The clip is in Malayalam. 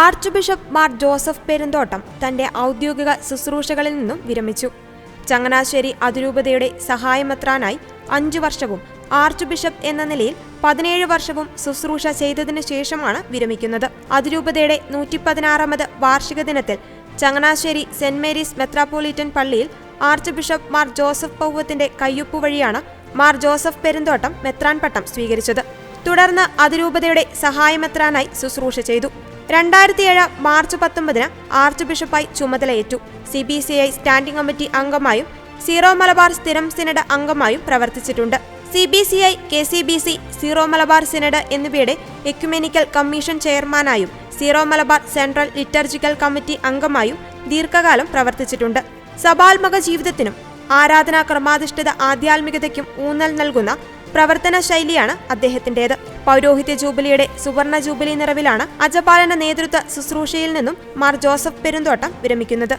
Arch bishop Mar Joseph Perumthottam തന്റെ ഔദ്യോഗിക ശുശ്രൂഷകളിൽ നിന്നും വിരമിച്ചു. ചങ്ങനാശ്ശേരി അതിരൂപതയുടെ സഹായമെത്രാനായി 5 വർഷവും ആർച്ച് ബിഷപ്പ് എന്ന നിലയിൽ 17 വർഷവും ശുശ്രൂഷ ചെയ്തതിനു ശേഷമാണ് വിരമിക്കുന്നത്. അതിരൂപതയുടെ 116ാമത് വാർഷിക ദിനത്തിൽ ചങ്ങനാശ്ശേരി സെന്റ് മേരീസ് മെത്രാപ്പോലീറ്റൻ പള്ളിയിൽ ആർച്ച് ബിഷപ്പ് മാർ ജോസഫ് പൗവത്തിന്റെ കയ്യൊപ്പ് വഴിയാണ് മാർ ജോസഫ് പെരുന്തോട്ടം മെത്രാൻ പട്ടം സ്വീകരിച്ചത്. തുടർന്ന് അതിരൂപതയുടെ സഹായമെത്രാനായി ശുശ്രൂഷ ചെയ്തു. 2007 മാർച്ച് 19 ആർച്ച് ബിഷപ്പായി ചുമതലയേറ്റു. CBCI സ്റ്റാൻഡിംഗ് കമ്മിറ്റി അംഗമായും സീറോ മലബാർ സ്ഥിരം സിനഡ് അംഗമായും പ്രവർത്തിച്ചിട്ടുണ്ട്. CBCI, KCBC, Syro Malabar synod എന്നിവയുടെ എക്യുമെനിക്കൽ കമ്മീഷൻ ചെയർമാനായും Syro Malabar central liturgical committee അംഗമായും ദീർഘകാലം പ്രവർത്തിച്ചിട്ടുണ്ട്. സഭാത്മക ജീവിതത്തിനും ആരാധനാ ക്രമാധിഷ്ഠിത ആധ്യാത്മികതയ്ക്കും ഊന്നൽ നൽകുന്ന പ്രവർത്തന ശൈലിയാണ് അദ്ദേഹത്തിൻ്റേത്. പൗരോഹിത്യ ജൂബിലിയുടെ സുവർണ ജൂബിലി നിറവിലാണ് അജപാലന നേതൃത്വ ശുശ്രൂഷയിൽ നിന്നും മാർ ജോസഫ് പെരുന്തോട്ടം വിരമിക്കുന്നത്.